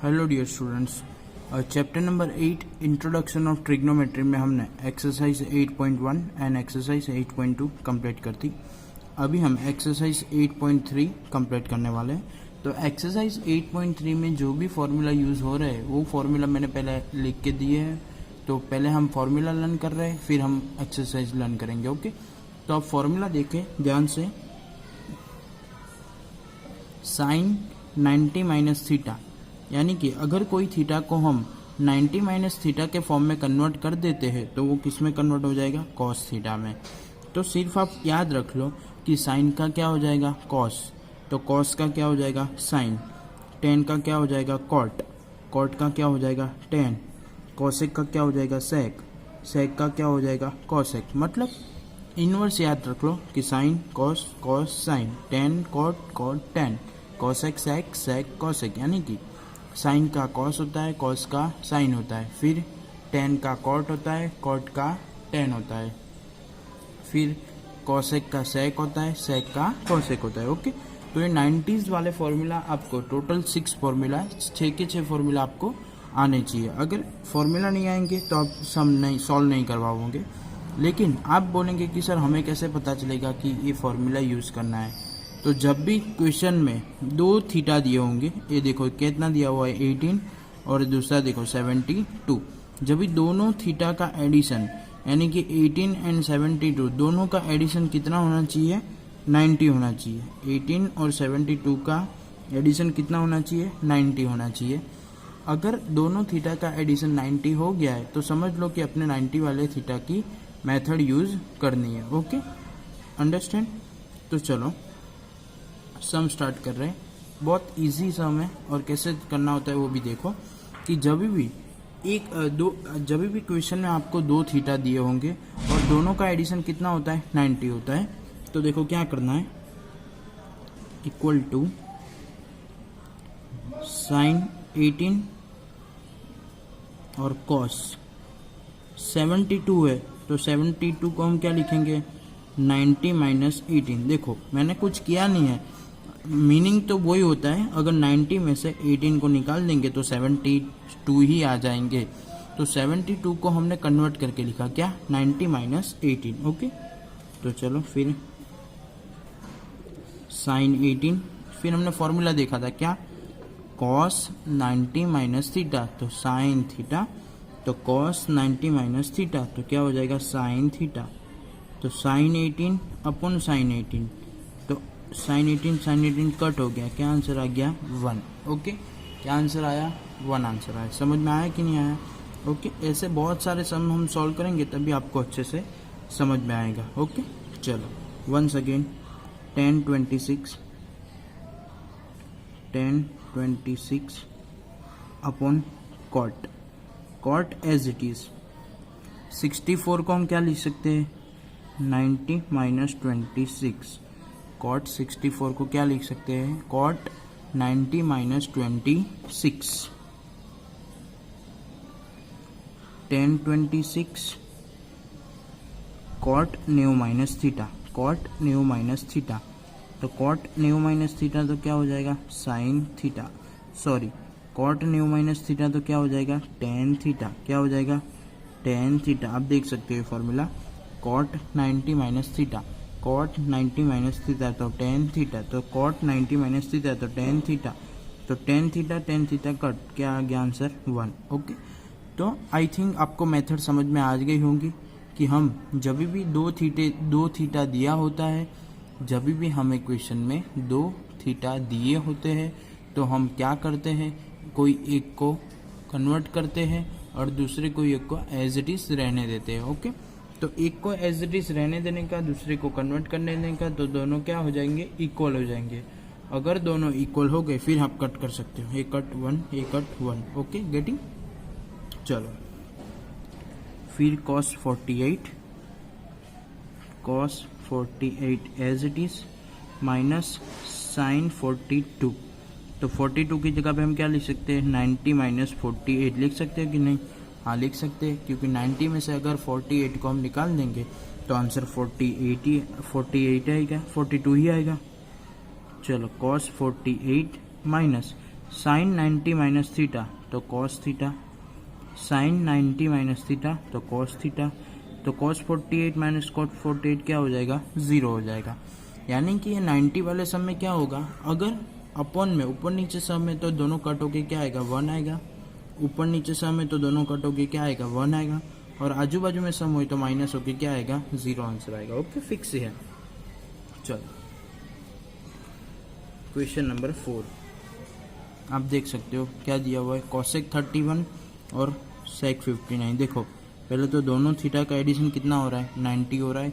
Hello dear students, chapter number 8 introduction of trigonometry में हमने exercise 8.1 and exercise 8.2 complete कर दी। अभी हम एक्सरसाइज 8.3 कंप्लीट करने वाले हैं। तो एक्सरसाइज 8.3 में जो भी फार्मूला यूज़ हो रहे हैं वो फार्मूला मैंने पहले लिख के दिए हैं। तो पहले हम फार्मूला लर्न कर रहे हैं, फिर हम एक्सरसाइज लर्न करेंगे। ओके, तो आप फार्मूला देखें ध्यान से। साइन 90 माइनस थीटा, यानी कि अगर कोई थीटा को हम 90 माइनस थीटा के फॉर्म में कन्वर्ट कर देते हैं तो वो किस में कन्वर्ट हो जाएगा? कॉस थीटा में। तो सिर्फ आप याद रख लो कि साइन का क्या हो जाएगा? कॉस। तो कॉस का क्या हो जाएगा? साइन। टेन का क्या हो जाएगा? कॉट। कॉट का क्या हो जाएगा? टेन। कॉसेक का क्या हो जाएगा? सेक। सेक का क्या हो जाएगा? कॉसेक। मतलब इनवर्स याद रख लो कि sine cos cos sine, tan cot cot tan, cosec sec sec cosec, यानी कि साइन का कॉस होता है, कॉस का साइन होता है, फिर टेन का कॉट होता है, कॉट का टेन होता है, फिर कॉसेक का सेक होता है, सेक का कॉसेक होता है। ओके, तो ये 90s वाले फॉर्मूला आपको टोटल 6 फॉर्मूला है, 6 के 6 फॉर्मूला आपको आने चाहिए। अगर फॉर्मूला नहीं आएंगे तो आप सम नहीं सॉल्व नहीं करवा पाओगे। लेकिन आप बोलेंगे कि सर हमें कैसे पता चलेगा कि ये फॉर्मूला यूज़ करना है? तो जब भी क्वेश्चन में दो थीटा दिए होंगे, ये देखो कितना दिया हुआ है 18 और दूसरा देखो 72, जब भी दोनों थीटा का एडिशन यानी कि 18 एंड 72 दोनों का एडिशन कितना होना चाहिए? 90 होना चाहिए। 18 और 72 का एडिशन कितना होना चाहिए? 90 होना चाहिए। अगर दोनों थीटा का एडिशन 90 हो गया है तो समझ लो कि अपने 90 वाले थीटा की मेथड यूज करनी है। Okay, understand? तो चलो सम स्टार्ट कर रहे हैं। बहुत इजी सम है और कैसे करना होता है वो भी देखो कि जब भी क्वेश्चन में आपको दो थीटा दिए होंगे और दोनों का एडिशन कितना होता है? 90 होता है। तो देखो क्या करना है, इक्वल टू साइन 18 और कॉस 72 है तो 72 को हम क्या लिखेंगे? 90 माइनस 18। देखो मैंने कुछ किया नहीं है, मीनिंग तो वही होता है। अगर 90 में से 18 को निकाल देंगे तो 72 ही आ जाएंगे। तो 72 को हमने कन्वर्ट करके लिखा क्या? 90 माइनस 18। ओके, तो चलो फिर साइन 18, फिर हमने फॉर्मूला देखा था क्या? कॉस 90 माइनस थीटा, तो साइन थीटा, तो कॉस 90 माइनस थीटा तो क्या हो जाएगा? Sine theta. तो साइन 18 अपॉन साइन 18, तो साइन 18 कट हो गया, क्या आंसर आ गया? 1। ओके, क्या आंसर आया? 1 आंसर आया। समझ में आया कि नहीं आया? ओके, ऐसे बहुत सारे सम हम सॉल्व करेंगे तभी आपको अच्छे से समझ में आएगा। ओके, चलो once again 1026 upon cot. Cot as it is 64 को हम क्या लिख सकते हैं? 90 माइनस 26। कॉट 64 को क्या लिख सकते हैं? Cot 90 minus 26। 1026 cot ninety minus theta, cot ninety minus theta, तो कॉट न्यू माइनस थीटा तो क्या हो जाएगा? Sine theta. Sorry, cot ninety minus theta तो क्या हो जाएगा? Tan theta. क्या हो जाएगा? Tan theta. आप देख सकते हो formula, cot 90 minus theta, cot 90 minus theta तो टेन थीटा, तो कॉट 90 माइनस थीटा तो टेन थीटा, तो टेन थीटा कट, क्या आ गया आंसर? 1। ओके, तो आई थिंक आपको मेथड समझ में आ गई होंगी कि हम जब भी दो थीटा दिया होता है, जब भी हमें क्वेश्चन में दो थीटा दिए होते हैं तो हम क्या करते हैं? कोई एक को कन्वर्ट करते हैं और दूसरे को एक को एज इट इज रहने देते हैं। ओके, तो एक को एज इट इज रहने देने का, दूसरे को कन्वर्ट करने देने का, तो दोनों क्या हो जाएंगे? इक्वल हो जाएंगे। अगर दोनों इक्वल हो गए फिर आप कट कर सकते हो, एक कट 1, एक कट 1। Okay, getting? चलो फिर cos 48 as it is minus sine 42। तो 42 की जगह पे हम क्या लिख सकते हैं? 90 माइनस 48 लिख सकते हैं कि नहीं? हाँ लिख सकते हैं, क्योंकि 90 में से अगर 48 को हम निकाल देंगे तो आंसर 48 आएगा, 42 ही आएगा। चलो cos 48 minus sine 90 minus theta तो cos theta, sine 90 minus theta तो कॉस थीटा, तो कॉस 48 माइनस कॉस 48 क्या हो जाएगा, 0 हो जाएगा। यानी कि ये 90 वाले सम में क्या होगा, अगर अपॉन में ऊपर नीचे सम में तो दोनों कट होके क्या आएगा, 1 आएगा, ऊपर नीचे सम में तो दोनों कट होके क्या आएगा, 1 आएगा, और आजू बाजू में सम हुई तो माइनस होके क्या आएगा, 0 आंसर आएगा। ओके, फिक्स है। चलो क्वेश्चन नंबर 4 आप देख सकते हो क्या दिया हुआ है, कॉसेक 31 और सेक 59। देखो पहले तो दोनों थीटा का एडिशन कितना हो रहा है, 90 हो रहा है।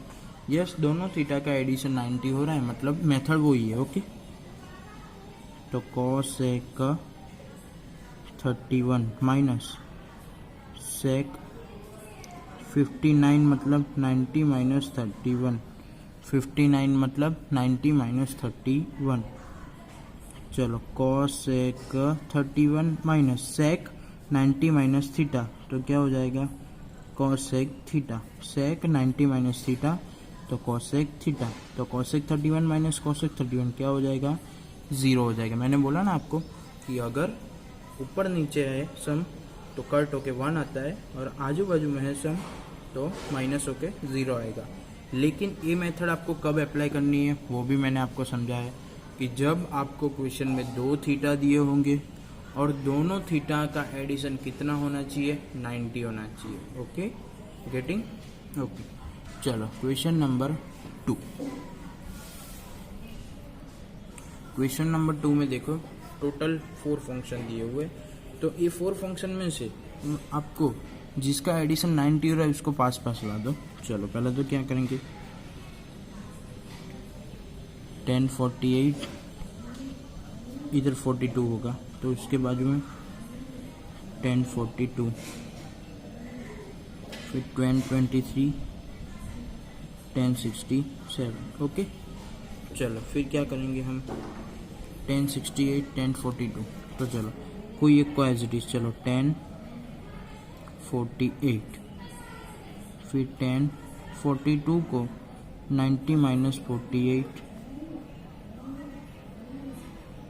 यस, दोनों थीटा का एडिशन 90 हो रहा है, मतलब मेथड वही है। ओके, तो कॉसेक 31 माइनस सेक 59 मतलब 90 माइनस 31, 59 मतलब 90 माइनस 31। चलो cosec 31 minus sec 90 minus theta तो क्या हो जाएगा, cosec theta, sec 90 minus theta तो कॉसेक थीटा, तो कॉसेक 31 माइनस कॉसेक 31 क्या हो जाएगा, 0 हो जाएगा। मैंने बोला ना आपको कि अगर ऊपर नीचे है सम तो कट होके 1 आता है, और आजू बाजू में है सम तो माइनस होके 0 आएगा। लेकिन ये मेथड आपको कब अप्लाई करनी है वो भी मैंने आपको समझाया है कि जब आपको क्वेश्चन में 2 थीटा दिए होंगे और दोनों थीटा का एडिशन कितना होना चाहिए, 90 होना चाहिए। Okay, getting? ओके, चलो क्वेश्चन नंबर 2। क्वेश्चन नंबर 2 में देखो टोटल 4 फंक्शन दिए हुए, तो ये 4 फंक्शन में से आपको जिसका एडिशन 90 हो रहा है उसको पास ला दो। चलो पहले तो क्या करेंगे, 1048 इधर 42 होगा तो उसके बाजू में 1042, फिर 1023, 1067। ओके, चलो फिर क्या करेंगे हम, 1068, 1042। तो चलो कोई एक को एज इट इज, चलो 1048, फिर 1042 को 90 माइनस 48,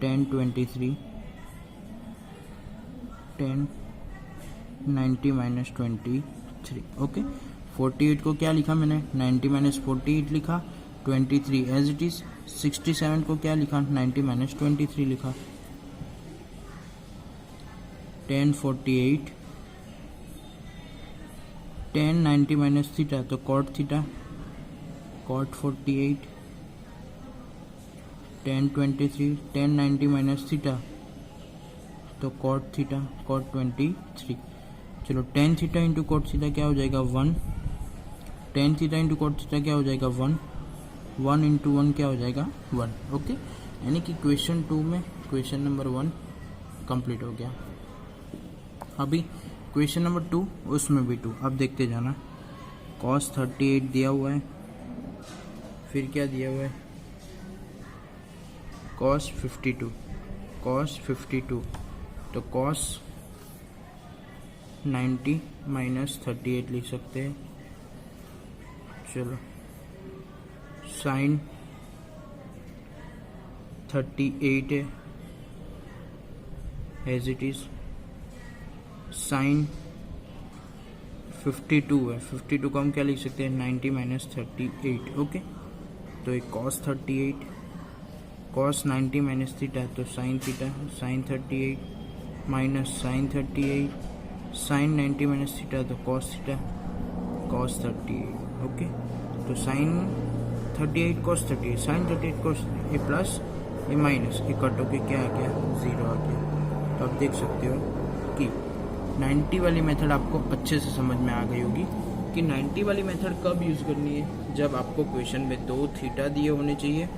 1023, 1090 माइनस 23। ओके, 48 को क्या लिखा मैंने, 90 माइनस 48 लिखा, 23 एज इट इज। 67 को क्या लिखा, 90 माइनस 23 लिखा। 1048, 1090 माइनस थीटा तो cot theta, cot 48, 1023, 1090 minus theta तो कॉट थीटा, कॉट 23। चलो 10 थीटा इंटू कॉट थीटा क्या हो जाएगा, 1। 10 थीटा इंटू कॉट थीटा क्या हो जाएगा, 1। 1 इंटू 1 क्या हो जाएगा, 1। ओके, यानी कि क्वेश्चन 2 में क्वेश्चन नंबर 1 कंप्लीट हो गया। अभी क्वेश्चन नंबर 2 उसमें भी 2, अब देखते जाना। कॉस 38 दिया हुआ है, फिर क्या दिया हुआ है, कॉस 52, कॉस 52 तो कॉस 90 माइनस 38 लिख सकते हैं। चलो साइन 38 है एज इट इज, साइन 52 है, 52 को हम क्या लिख सकते हैं, 90 माइनस 38। ओके, तो एक कॉस 38, कॉस 90 माइनस थीटा तो sine theta, sine 38 minus sine 38, sine 90 minus theta तो कॉस थीटा, कॉस 38। ओके, तो साइन 38 कॉस 38, साइन 38 कॉस, ये प्लस ये माइनस, ये कट होके क्या आ गया, 0 आ गया। तो आप देख सकते हो कि 90 वाली मेथड आपको अच्छे से समझ में आ गई होगी कि 90 वाली मेथड कब यूज़ करनी है, जब आपको क्वेश्चन में 2 थीटा दिए होने चाहिए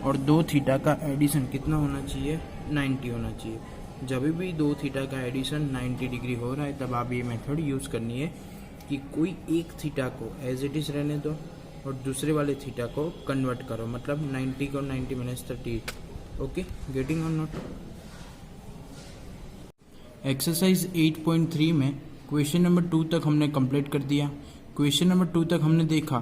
और 2 थीटा का एडिशन कितना होना चाहिए, 90 होना चाहिए। जब भी 2 थीटा का एडिशन 90 डिग्री हो रहा है तब आप ये मेथड यूज़ करनी है कि कोई एक थीटा को एज इट इज़ रहने दो और दूसरे वाले थीटा को कन्वर्ट करो, मतलब 90 को 90 माइनस 38। ओके, गेटिंग और नॉट? एक्सरसाइज 8.3 में क्वेश्चन नंबर 2 तक हमने कंप्लीट कर दिया। क्वेश्चन नंबर 2 तक हमने देखा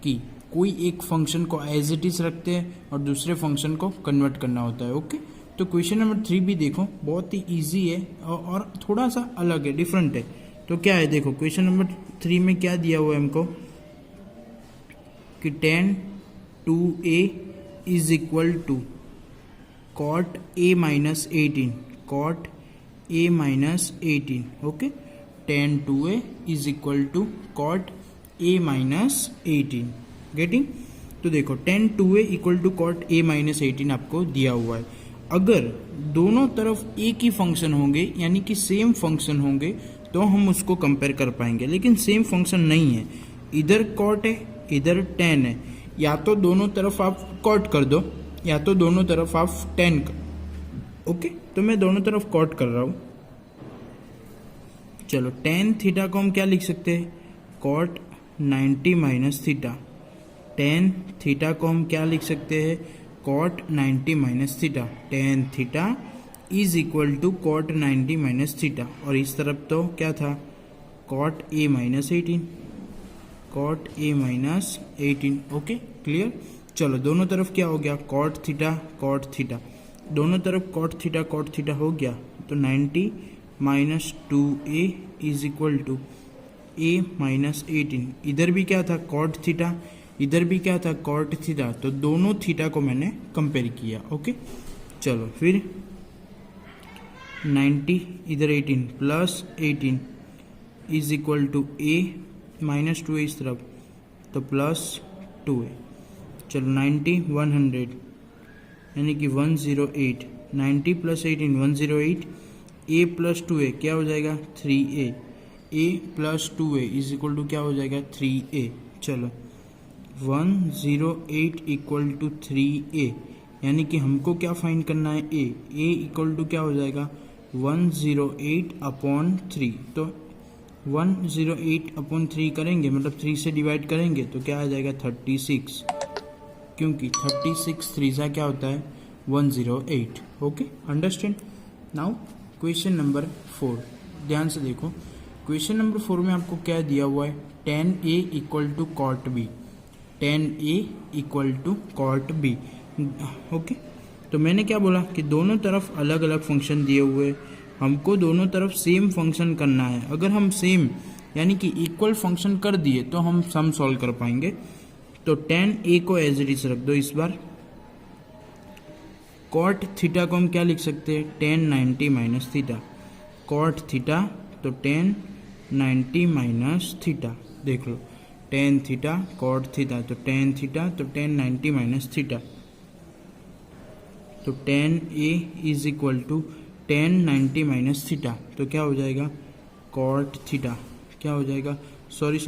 कि कोई एक फंक्शन को एज इट इज रखते हैं और दूसरे फंक्शन को कन्वर्ट करना होता है। ओके, तो क्वेश्चन नंबर 3 भी देखो, बहुत ही इजी है और थोड़ा सा अलग है, डिफरेंट है। तो क्या है देखो, क्वेश्चन नंबर 3 में क्या दिया हुआ है हमको कि tan 2a is equal to cot a minus 18, cot a minus 18, okay. tan 2a is equal to cot a minus 18, getting. तो देखो tan 2a equal to cot a minus 18 आपको दिया हुआ है। अगर दोनों तरफ एक ही फंक्शन होंगे यानी कि सेम फंक्शन होंगे तो हम उसको कंपेयर कर पाएंगे, लेकिन सेम फंक्शन नहीं है, इधर cot है इधर tan है, या तो दोनों तरफ आप cot कर दो या तो दोनों तरफ आप tan कर, ओके। तो मैं दोनों तरफ cot कर रहा हूं। चलो tan थीटा को हम क्या लिख सकते हैं, cot 90 minus theta. tan theta को हम क्या लिख सकते हैं, cot 90 minus theta. tan theta is equal to cot 90 minus theta, और इस तरफ तो क्या था, cot a minus 18, cot a minus 18, okay clear. चलो दोनों तरफ क्या हो गया, cot थीटा, दोनों तरफ cot थीटा हो गया, तो 90 minus 2a is equal to a minus 18। इधर भी क्या था cot थीटा, इधर भी क्या था cot थीटा, तो दोनों थीटा को मैंने कंपेयर किया, ओके। चलो फिर 90 इधर 18 plus 18 is equal to a minus 2a इस तरफ, तो प्लस 2a। चलो 90 100 यानी कि 108, 90 प्लस 18 108, a प्लस 2a क्या हो जाएगा 3a, a plus 2a is equal to क्या हो जाएगा 3a। चलो 108 इक्वल टू 3a, यानी कि हमको क्या फाइंड करना है, a इक्वल टू क्या हो जाएगा 108 अपॉन 3। तो 108 अपॉन 3 करेंगे, मतलब 3 से डिवाइड करेंगे तो क्या आ जाएगा 36, क्योंकि 36 3 सा क्या होता है 108, okay understand. Now question number 4, ध्यान से देखो। क्वेश्चन नंबर 4 में आपको क्या दिया हुआ है, tan a equal to cot b, tan a equal to cot b, okay. तो मैंने क्या बोला कि दोनों तरफ अलग अलग फंक्शन दिए हुए, हमको दोनों तरफ सेम फंक्शन करना है। अगर हम सेम यानी कि इक्वल फंक्शन कर दिए तो हम सम सॉल्व कर पाएंगे। तो tan a को एज इट इज रख दो इस बार, cot थीटा को हम क्या लिख सकते हैं, tan 90 minus theta, cot theta तो tan 90 माइनस थीटा, देख लो tan थीटा cot थीटा, तो tan थीटा तो tan 90 माइनस थीटा, तो tan a is equal to tan 90 minus theta, तो क्या हो जाएगा cot थीटा, क्या हो जाएगा sorry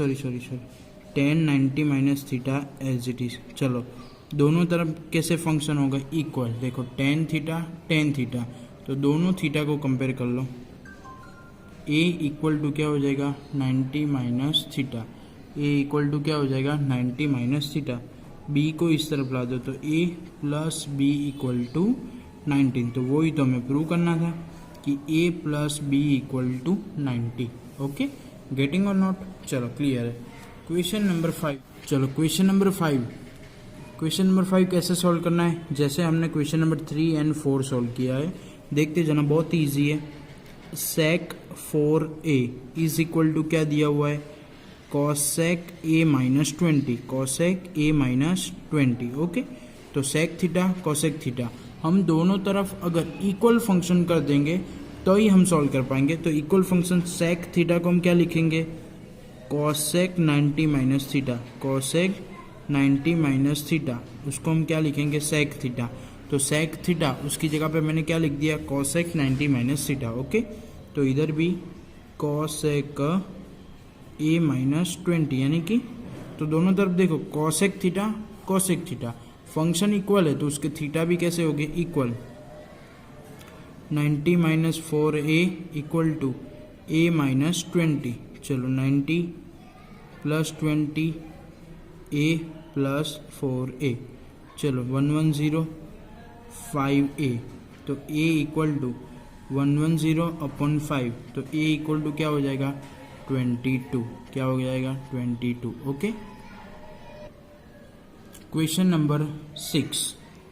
tan 90 minus theta as it is. चलो दोनों तरफ कैसे फंक्शन होगा, इक्वल, देखो tan थीटा, तो दोनों थीटा को कंपेयर कर लो, a इक्वल टू क्या हो जाएगा 90 minus theta, a equal to क्या हो जाएगा 90 माइनस थीटा, b को इस तरफ ला दो तो a plus b equal to 19, तो वही तो हमें प्रूव करना था कि a plus b equal to 90, okay getting और नॉट। चलो क्लियर है। क्वेश्चन नंबर 5, चलो क्वेश्चन नंबर 5 कैसे सॉल्व करना है, जैसे हमने क्वेश्चन नंबर 3 एंड 4 सॉल्व किया है, देखते जाना, बहुत ही ईजी है। sec 4a is equal to क्या दिया हुआ है, cosec a minus 20, cosec a minus 20, okay. तो sec थीटा cosec थीटा, हम दोनों तरफ अगर इक्वल फंक्शन कर देंगे तो ही हम सॉल्व कर पाएंगे। तो इक्वल फंक्शन sec थीटा को हम क्या लिखेंगे, cosec 90 minus theta, cosec 90 minus theta, उसको हम क्या लिखेंगे sec थीटा, तो sec थीटा उसकी जगह पे मैंने क्या लिख दिया cosec 90 माइनस थीटा, ओके। तो इधर भी cosec a माइनस 20, यानी कि तो दोनों तरफ देखो cosec थीटा, फंक्शन इक्वल है तो उसके थीटा भी कैसे हो गए equal, 90 minus 4a equal to a minus 20। चलो 90 प्लस 20 a प्लस 4a, चलो 110 5a, तो a इक्वल टू 110 अपॉन 5, तो a इक्वल टू क्या हो जाएगा 22, क्या हो जाएगा 22, okay. Question number 6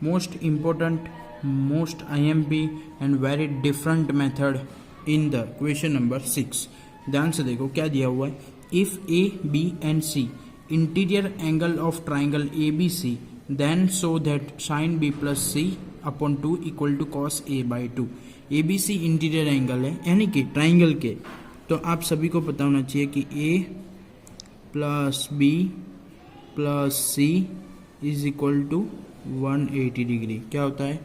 most important most IMP and very different method in the question number 6. ध्यान से देखो क्या दिया हुआ है. If A, B and C interior angle of triangle ABC, then show that sin B plus C upon 2 equal to cos A by 2. ABC interior angle है यानी कि ट्राइंगल के, तो आप सभी को पता होना चाहिए कि A plus B plus C is equal to 180 degree. क्या होता है?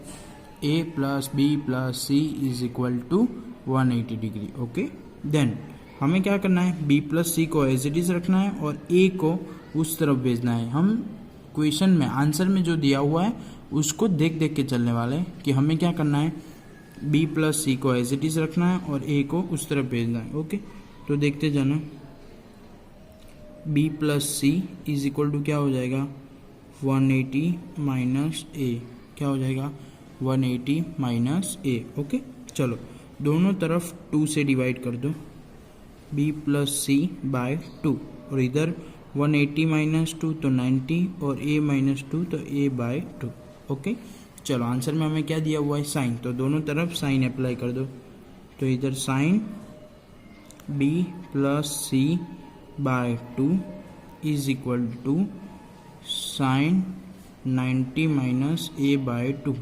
A plus B plus C is equal to 180 degree. Okay, then हमें क्या करना है? B प्लस C को एज इट इज रखना है और A को उस तरफ भेजना है. हम क्वेश्चन में आंसर में जो दिया हुआ है उसको देख देख के चलने वाले हैं कि हमें क्या करना है. B प्लस C को एज इट इज रखना है और A को उस तरफ भेजना है. ओके, तो देखते जाना. B plus C is equal to क्या हो जाएगा? 180 माइनस A. क्या हो जाएगा? 180 माइनस A. ओके, चलो दोनों तरफ 2 से डिवाइड कर दो. B प्लस C बाय 2 और इधर 180 माइनस 2 तो 90 और A माइनस 2 तो A बाय 2. ओके, चलो आंसर में हमें क्या दिया हुआ है? साइन. तो दोनों तरफ साइन अप्लाई कर दो. तो इधर sine B plus C by 2 is equal to sine 90 minus A by 2.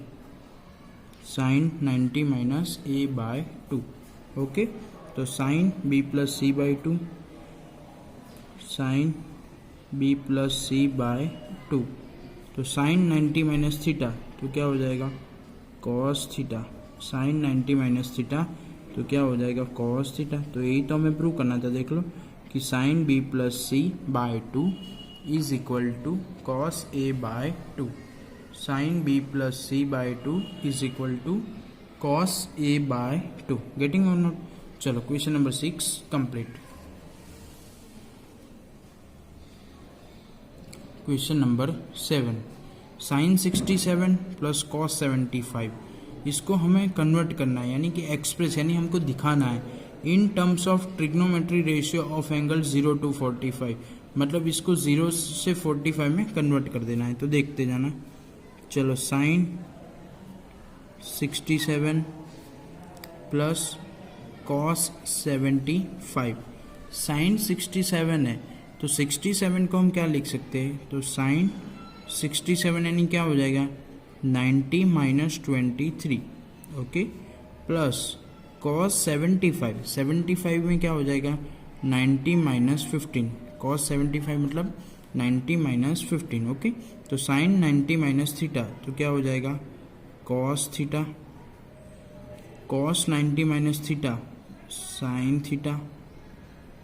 Sine 90 minus A by 2. Okay, तो sine B plus C by 2, sine B plus C by 2. तो साइन 90 माइनस थीटा तो क्या हो जाएगा? Cos theta. Sine 90 minus theta तो क्या हो जाएगा? Cos theta. तो यही तो हमें प्रूव करना था. देख लो कि sine B plus C by 2 is equal to cos A by 2. Sine B plus C by 2 is equal to cos A by 2. Getting और नॉट? चलो question number 6 complete. Question number 7. Sine 67 plus cos 75, इसको हमें convert करना है यानी कि express यानी हमको दिखाना है इन terms of trigonometry ratio of angle 0 to 45. मतलब इसको 0 से 45 में कन्वर्ट कर देना है. तो देखते जाना. चलो साइन 67 प्लस कॉस 75. साइन 67 है तो 67 को हम क्या लिख सकते हैं? तो साइन 67 यानी क्या हो जाएगा? 90 माइनस 23. ओके, प्लस कॉस 75 में क्या हो जाएगा? 90 माइनस 15. कॉस 75 मतलब 90 माइनस 15. ओके, तो साइन 90 माइनस थीटा तो क्या हो जाएगा? Cos theta. Cos 90 minus theta sine theta.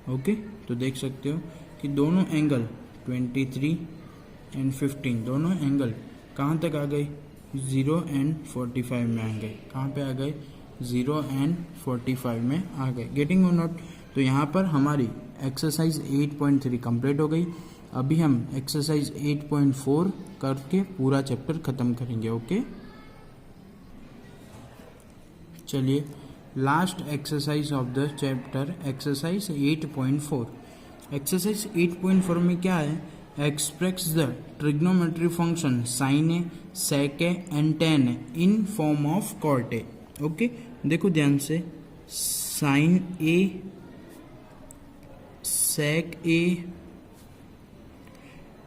Okay, तो देख सकते हो कि दोनों एंगल 23 एंड 15 दोनों एंगल कहाँ तक आ गए? 0 एंड 45 में आ गए. कहाँ पे आ गए? 0 एंड 45 में आ गए. गेटिंग और नॉट? तो यहाँ पर हमारी एक्सरसाइज 8.3 कंप्लीट हो गई. अभी हम एक्सरसाइज 8.4 करके पूरा चैप्टर खत्म करेंगे. ओके, चलिए last exercise of the chapter exercise 8.4. Exercise 8.4 में क्या है? Express the trigonometry function sine A, sec A and tan A in form of cot A. Okay, देखो ध्यान से. Sine A, sec A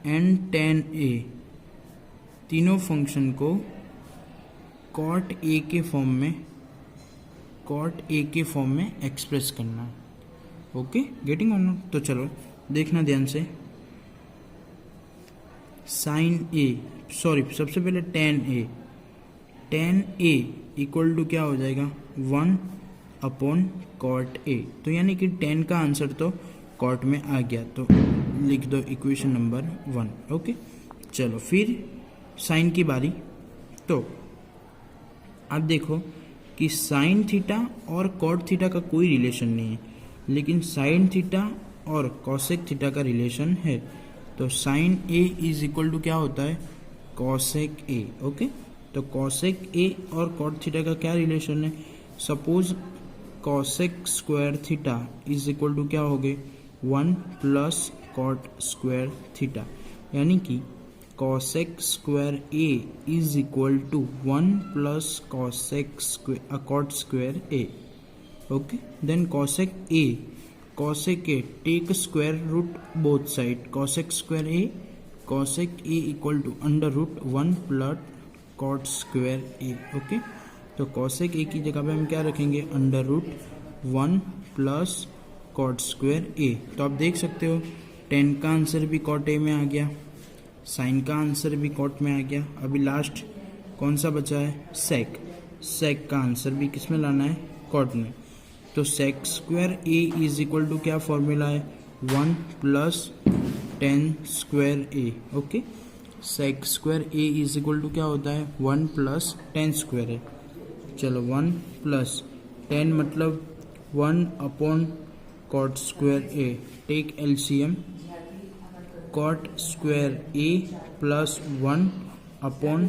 and tan A तीनों function को cot A के form में एक्सप्रेस करना है. Okay, getting on? तो चलो देखना ध्यान से. साइन ए सबसे पहले टेन ए इक्वल टू क्या हो जाएगा? 1 अपॉन कॉट ए. तो यानी कि 10 का आंसर तो कॉट में आ गया. तो लिख दो इक्वेशन नंबर 1. ओके, चलो फिर साइन की बारी. तो आप देखो कि साइन थीटा और कॉट थीटा का कोई रिलेशन नहीं है, लेकिन साइन थीटा और कॉसेक थीटा का रिलेशन है. तो sine A is equal to क्या होता है? Cosec A. ओके, तो कॉसेक ए और कॉट थीटा का क्या रिलेशन है? Suppose cosec square theta is equal to क्या हो गए? 1 प्लस कॉट स्क्वायर थीटा. यानी कि cosec square a is equal to 1 plus cosec square cot square a. Okay, then cosec a, take square root both side, cosec square a equal to under root 1 plus cot square a. Okay, तो cosec a की जगह पे हम क्या रखेंगे, under root 1 plus cot square A. तो आप देख सकते हो tan का आंसर भी कॉट ए में आ गया, साइन का आंसर भी कॉट में आ गया. अभी लास्ट कौन सा बचा है, सेक का आंसर भी किस में लाना है, कॉट में. तो sec square A is equal to क्या फॉर्मूला है, 1 plus tan square A. Okay, sec square A is equal to क्या होता है, 1 प्लस tan स्क्वायर है. चलो 1 प्लस 10 मतलब 1 upon cot square A. Take LCM, cot square A plus 1 upon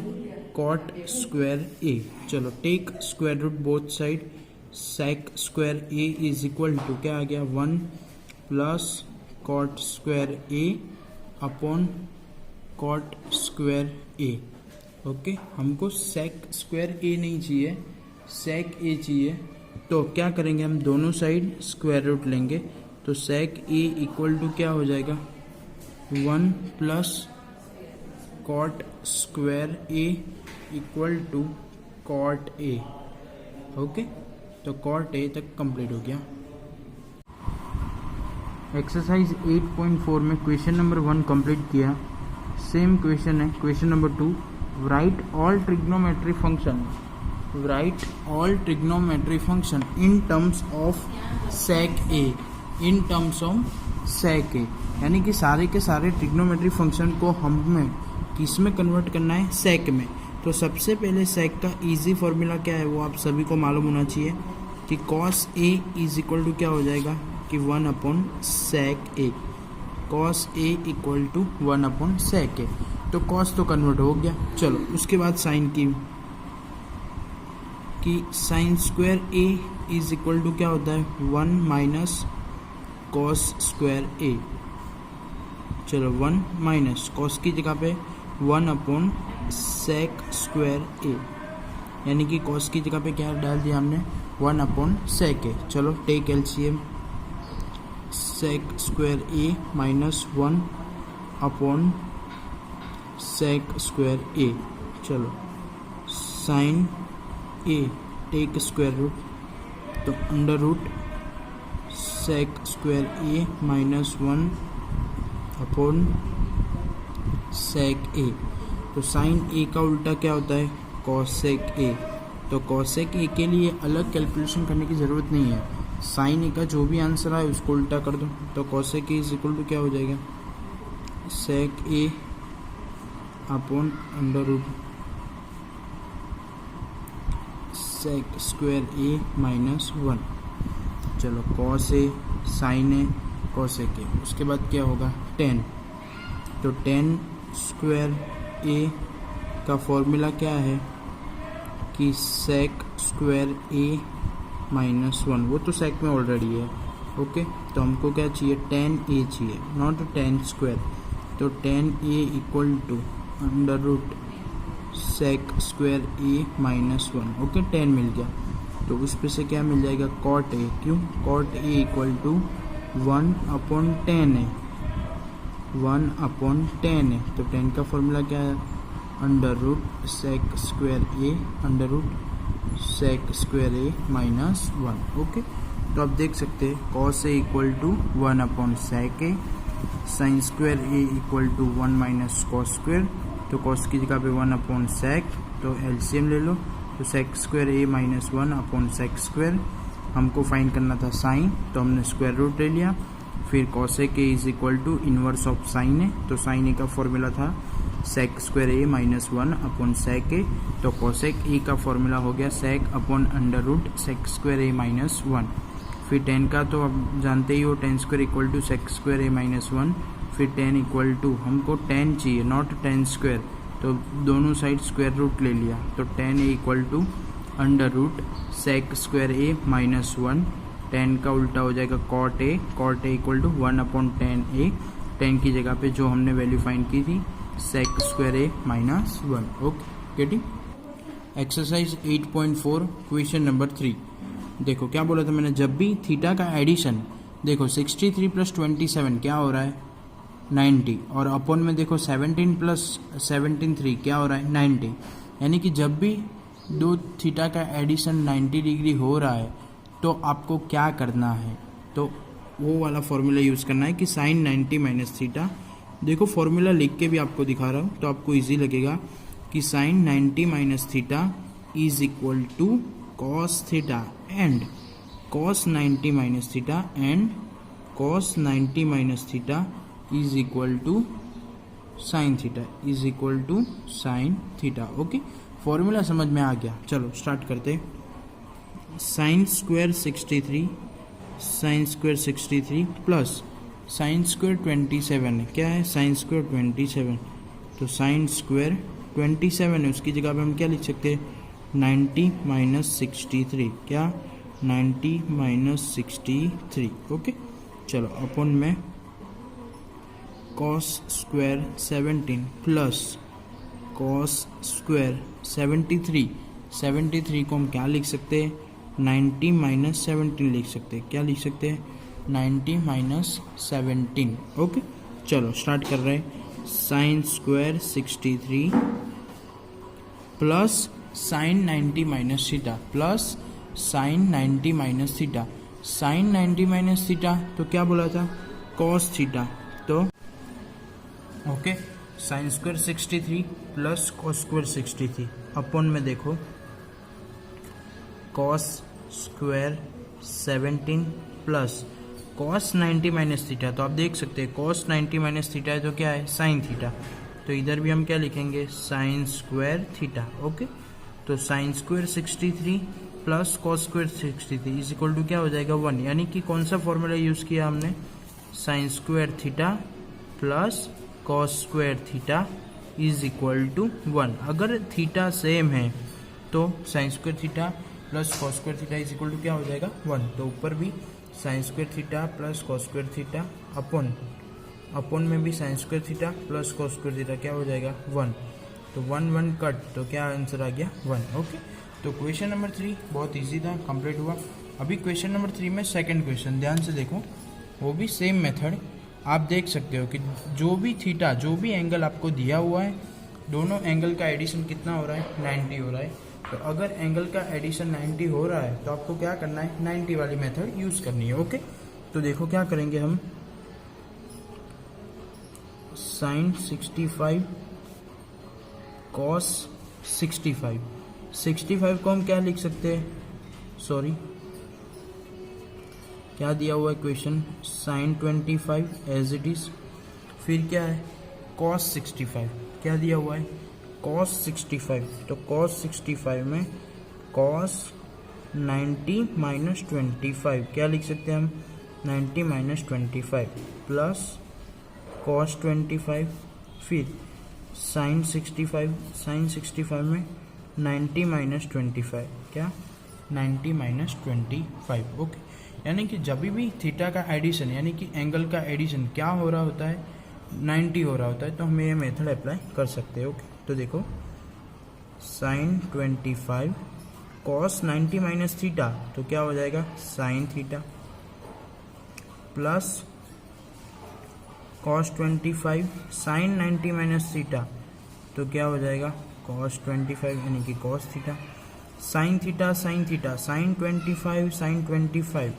cot square A. चलो take square root both side, sec square A is equal to क्या आ गया, 1 plus cot square A upon cot square A. Okay, हमको sec square ए नहीं चाहिए, सेक ए चाहिए. तो क्या करेंगे, हम दोनों साइड स्क्वायर रूट लेंगे. तो सेक ए इक्वल टू क्या हो जाएगा, 1 plus cot square A equal to cot A. Okay, तो कॉट ए तक कंप्लीट हो गया. एक्सरसाइज 8.4 में क्वेश्चन नंबर 1 कंप्लीट किया. सेम क्वेश्चन है question number 2. Write all trigonometry function in terms of sec A. यानी कि सारे के सारे ट्रिग्नोमेट्री फंक्शन को हमें किस में कन्वर्ट करना है, सेक में. तो सबसे पहले सेक का इजी फॉर्मूला क्या है वो आप सभी को मालूम होना चाहिए कि cos A is equal to क्या हो जाएगा कि 1 upon sec A. Cos A equal to 1 upon sec A. तो कॉस तो कन्वर्ट हो गया. चलो उसके बाद साइन की sine square A is equal to क्या होता है, 1 माइनस कॉस स्क्वायर ए. चलो 1 माइनस कॉस की जगह पे 1 अपॉन सेक स्क्वायर ए. यानी कि कॉस की जगह पे क्या डाल दिया हमने, 1 अपॉन सेक ए. चलो take LCM, sec square A minus 1 upon sec square A. चलो साइन ए, टेक स्क्वायर रूट, तो under root sec square A minus 1 upon sec A. तो साइन ए का उल्टा क्या होता है, कॉसेक ए. तो कॉसेक ए के लिए अलग कैलकुलेशन करने की ज़रूरत नहीं है, साइन ए का जो भी आंसर आए उसको उल्टा कर दो. तो cosec A is equal to क्या हो जाएगा, sec A upon under root sec square A minus 1. चलो cos A, sine A, cosec A. उसके बाद क्या होगा, 10. तो 10 स्क्वायर ए का फॉर्मूला क्या है कि सेक स्क्वायर ए माइनस 1. वो तो सेक में ऑलरेडी है. ओके, तो हमको क्या चाहिए, 10 ए चाहिए, नॉट 10 स्क्वायर. तो 10 A equal to under root sec square A minus 1. Okay, 10 मिल गया. तो उस पे से क्या मिल जाएगा, कॉट ए. क्यों, cot A equal to 1 upon 10 है, 1 अपॉन 10 है. तो 10 का फॉर्मूला क्या है, under root sec square A under root sec square A minus 1. Okay, तो आप देख सकते हैं cos A equal to 1 upon sec A, sine square A equal to 1 minus cos square. तो कॉस की जगह पे 1 अपॉन सेक, तो एलसीएम ले लो. तो sec square A minus 1 upon sec square. हमको फाइंड करना था साइन, तो हमने स्क्वायर रूट ले लिया. फिर cosec A is equal to inverse of sine A. तो साइन ए का फॉर्मूला था sec square A minus 1 upon sec A. तो कॉसेक ए का फॉर्मूला हो गया sec upon under root sec square A minus 1. फिर 10 का तो अब जानते ही हो, 10 square equal to sec square A minus 1. फिर 10 इक्वल टू, हमको 10 चाहिए नॉट 10 स्क्वायर, तो दोनों साइड स्क्वायर रूट ले लिया. तो 10 A equal to under root sec square A minus 1. 10 का उल्टा हो जाएगा cot A. Cot A equal to 1 upon 10 A. 10 की जगह पे जो हमने वैल्यू फाइंड की थी sec square a minus 1. Okay, getting? Exercise 8.4 question number 3. देखो क्या बोला था मैंने, जब भी थीटा का एडिशन, देखो 63 प्लस 27 क्या हो रहा है 90, और अपॉन में देखो 17 प्लस 17 3 क्या हो रहा है 90. यानी कि जब भी दो थीटा का एडिशन 90 डिग्री हो रहा है तो आपको क्या करना है, तो वो वाला फॉर्मूला यूज़ करना है कि साइन 90 माइनस थीटा. देखो फॉर्मूला लिख के भी आपको दिखा रहा हूँ तो आपको इजी लगेगा कि sine 90 minus theta is equal to cos theta and cos 90 minus theta and cos 90 minus theta is equal to sine theta is equal to sine theta. Okay, formula समझ में आ गया. चलो स्टार्ट करते. Sine square 63 plus sine square 27 क्या है sign square 27, तो sine square 27 है, उसकी जगह पे हम क्या लिख सकते हैं 90 माइनस 63. क्या 90 माइनस 63. ओके, चलो अपन में cos square 17 plus cos square 73 को हम क्या लिख सकते हैं 90 माइनस 17 लिख सकते हैं. क्या लिख सकते हैं 90 माइनस 17. ओके, चलो स्टार्ट कर रहे हैं. Sine square 63 plus sine 90 minus theta plus sine 90 minus theta. Sine 90 minus theta तो क्या बोला था कॉस थीटा. तो okay, sine square 63 plus cos square 63 upon में देखो cos square 17 plus cos 90 minus theta. तो आप देख सकते हैं कॉस 90 माइनस थीटा है तो क्या है साइन थीटा, तो इधर भी हम क्या लिखेंगे साइन स्क्वायर थीटा. ओके, तो sine square 63 plus cos square 63 is equal to क्या हो जाएगा 1. यानी कि कौन सा फॉर्मूला यूज़ किया हमने sine square theta plus cos square theta is equal to 1. अगर थीटा सेम है तो sine square theta plus cos square theta is equal to क्या हो जाएगा 1. तो ऊपर भी sine square theta plus cos square theta upon में भी sine square theta plus cos square theta क्या हो जाएगा 1. तो 1 कट, तो क्या आंसर आ गया 1. ओके, तो क्वेश्चन नंबर 3 बहुत इजी था, कंप्लीट हुआ. अभी क्वेश्चन नंबर 3 में सेकंड क्वेश्चन ध्यान से देखो, वो भी सेम मेथड. आप देख सकते हो कि जो भी थीटा जो भी एंगल आपको दिया हुआ है दोनों एंगल का एडिशन कितना हो रहा है 90 हो रहा है. तो अगर एंगल का एडिशन 90 हो रहा है तो आपको क्या करना है 90 वाली मेथड यूज़ करनी है. ओके, तो देखो क्या करेंगे हम, साइन 65 कॉस 65 को हम क्या लिख सकते हैं, सॉरी क्या दिया हुआ है question sine 25 as it is, फिर क्या है कॉस 65 क्या दिया हुआ है कॉस 65. तो कॉस 65 में कॉस 90 माइनस 25 क्या लिख सकते हैं हम 90 माइनस 25 प्लस कॉस 25, फिर साइन 65 में 90 माइनस 25 क्या 90 माइनस 25. ओके, यानी कि जब भी थीटा का एडिशन यानी कि एंगल का एडिशन क्या हो रहा होता है 90 हो रहा होता है तो हम ये मेथड अप्लाई कर सकते हैं. ओके, तो देखो साइन 25 कॉस 90 माइनस थीटा तो क्या हो जाएगा sine theta plus cos 25 sine 90 minus theta तो क्या हो जाएगा कॉस 25 यानी कि कॉस थीटा. साइन 25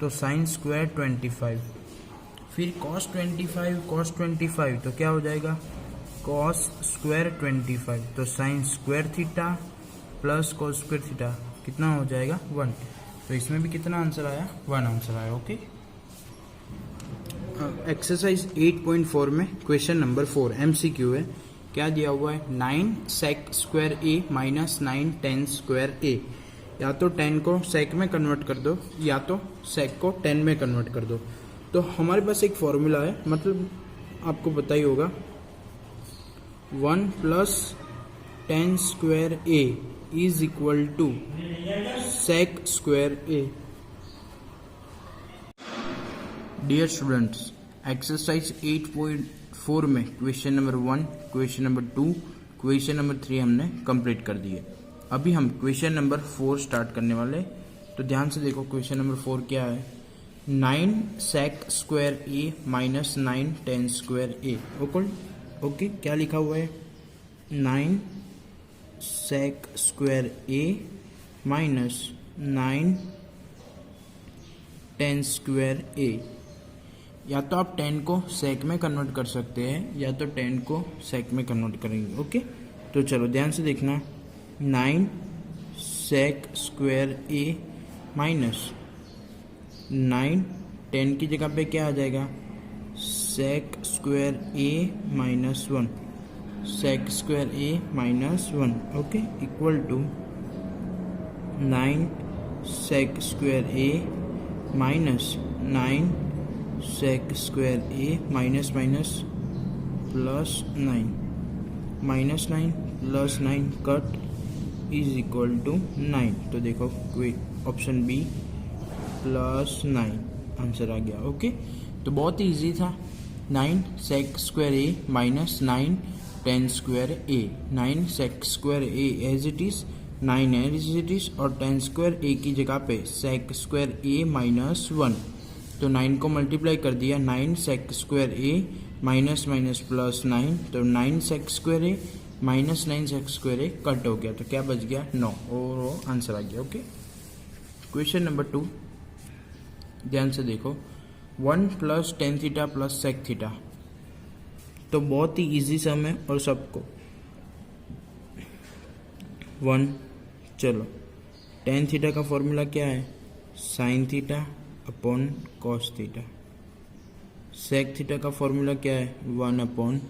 तो साइन स्क्वायर 25, फिर कॉस 25 तो क्या हो जाएगा कॉस स्क्वायर 25. तो sine square theta plus cos square theta कितना हो जाएगा 1. तो इसमें भी कितना आंसर आया 1 आंसर आया. ओके, एक्सरसाइज 8.4 में क्वेश्चन नंबर 4 MCQ है. क्या दिया हुआ है 9 सेक square A minus 9 ten square ए. या तो 10 को सेक में कन्वर्ट कर दो या तो सेक को 10 में कन्वर्ट कर दो. तो हमारे पास एक फॉर्मूला है, मतलब आपको पता ही होगा 1 plus 10 square A is equal to sec square A. Dear students, exercise 8.4 में question number 1, question number 2, question number 3 हमने कंप्लीट कर दिए। अभी हम क्वेश्चन नंबर 4 स्टार्ट करने वाले। तो ध्यान से देखो क्वेश्चन नंबर 4 क्या है। 9 sec square A minus 9 tan square A okay क्या लिखा हुआ है। 9 sec square A minus 9 tan square ए। या तो आप 10 को सेक में कन्वर्ट कर सकते हैं या तो 10 को सेक में कन्वर्ट करेंगे। ओके तो चलो ध्यान से देखना। 9 sec स्क्वायर ए माइनस 9 10 की जगह पे क्या आ जाएगा, sec square A minus 1, sec square A minus 1 okay equal to 9 sec square A minus 9 sec square A minus minus plus 9 minus 9 plus 9 cut is equal to 9। तो देखो option B plus 9 answer आ गया। Okay तो बहुत ही easy था। 9 sec square A minus 9 tan square A. 9 sec square A as it is 9 as it is और tan square ए की जगह पे sec स्क्वायर ए माइनस 1। तो 9 को मल्टीप्लाई कर दिया, 9 sec square A minus minus plus 9, तो 9 sec square A minus 9 sec square A cut हो गया, तो क्या बच गया 9 और वो आंसर आ गया। ओके क्वेश्चन नंबर 2 ध्यान से देखो। 1 plus tan theta plus sec theta, तो बहुत ही इजी सम है और सबको 1। चलो tan थीटा का फॉर्मूला क्या है, sin theta upon cos theta. Sec theta का फॉर्मूला क्या है, 1 अपॉन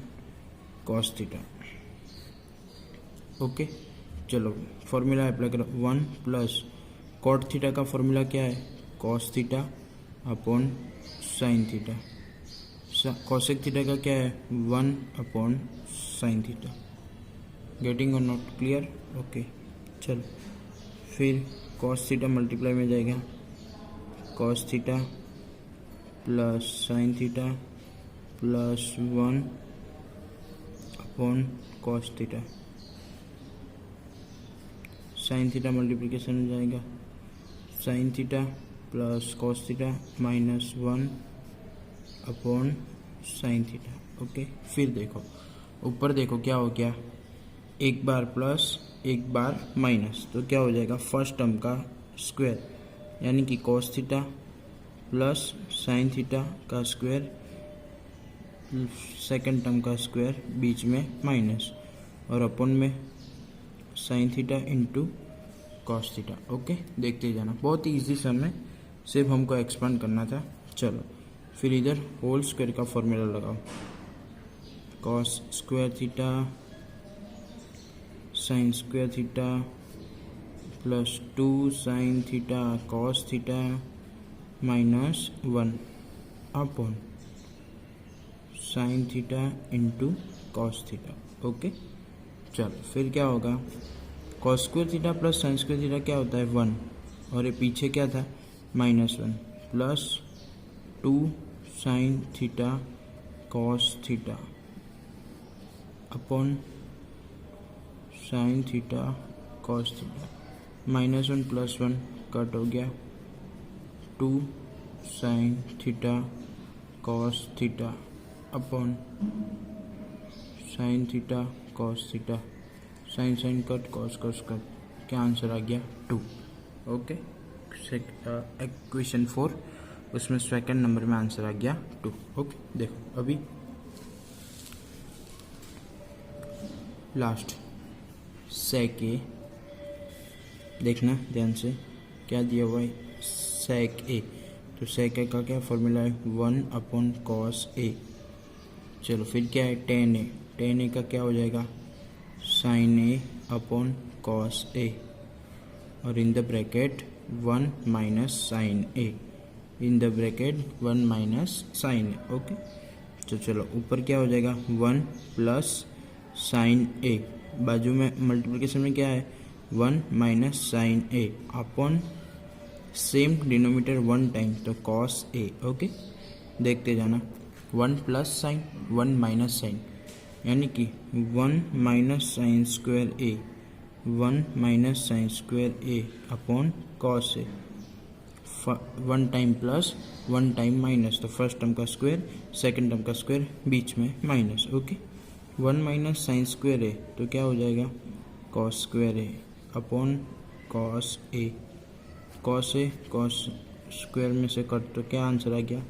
कॉस थीटा। ओके चलो फॉर्मूला अप्लाई करो। 1 प्लस कॉट थीटा का फॉर्मूला क्या है, cos theta upon sine theta. Cosec theta का क्या है, 1 अपॉन साइन थीटा। गेटिंग और नॉट क्लियर। ओके चलो फिर कॉस थीटा मल्टीप्लाई में जाएगा, cos theta plus sine theta plus 1 upon cos theta. Sine theta multiplication में जाएगा, sine theta plus cos theta minus 1 upon sine theta. Okay फिर देखो ऊपर देखो क्या हो गया, एक बार प्लस एक बार माइनस, तो क्या हो जाएगा फर्स्ट टर्म का स्क्वायर यानी कि cos theta plus sine theta का स्क्वायर, सेकंड टर्म का स्क्वायर बीच में माइनस और अपन में sine theta into cos theta. Okay देखते जाना, बहुत ही ईजी सम है, सिर्फ हमको एक्सपेंड करना था। चलो फिर इधर होल स्क्वायर का फॉर्मूला लगाओ, cos square theta sine square theta plus 2 sine theta cos theta minus 1 upon sine theta into cos theta. Okay चलो फिर क्या होगा, cos square theta plus sine square theta क्या होता है 1 और ये पीछे क्या था minus 1 plus 2 sine theta cos theta upon sine theta cos theta. Minus 1 plus 1 cut हो गया, 2 sine theta cos theta upon sine theta cos theta. Sine sine cut cos cos cut, क्या आंसर आ गया 2। ओके क्वेश्चन 4 उसमें second number में answer आ गया 2। Okay देखो अभी लास्ट सेक ए देखना ध्यान से, क्या दिया हुआ है सेक ए, तो सेक ए का क्या फॉर्मूला है 1 अपॉन कॉस ए। चलो फिर क्या है टेन ए का क्या हो जाएगा sine A upon cos A और in the bracket 1 minus sine A, in the bracket 1 minus sine A. Okay तो चलो ऊपर क्या हो जाएगा 1 प्लस साइन ए, बाजू में मल्टीप्लिकेशन में क्या है 1 minus sine A upon same denominator 1 time तो कॉस ए। ओके देखते जाना 1 प्लस साइन 1 माइनस साइन, यानी कि 1 minus sine square A, 1 minus sine square A upon cos A. 1 time plus 1 time minus, तो फर्स्ट टर्म का square second term का square बीच में minus. Okay, 1 minus sine square A तो क्या हो जाएगा cos square A upon cos A. Cos A cos square में से कट तो क्या आंसर आ गया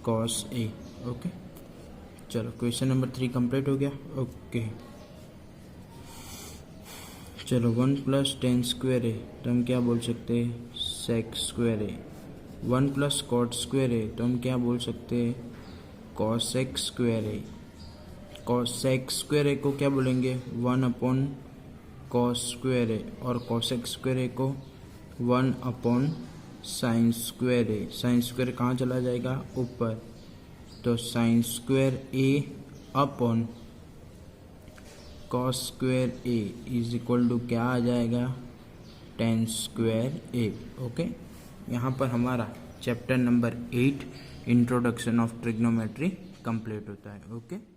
कॉस ए। ओके, चलो क्वेश्चन नंबर 3 कंप्लीट हो गया। ओके, चलो 1 प्लस टेन स्क्वायर ए तो हम क्या बोल सकते हैं सेक square A. 1 plus cot square A तो हम क्या बोल सकते हैं cosec square A. Cosec square A को क्या बोलेंगे 1 अपॉन कॉस स्क्वायर ए, और कॉसेक स्क्वायर ए को 1 upon sine square A. Sine square कहाँ चला जाएगा ऊपर, तो sine square A upon cos square A is equal to क्या आ जाएगा टेन स्क्वायर ए। ओके, यहाँ पर हमारा chapter number 8 introduction of trigonometry complete होता है। ओके।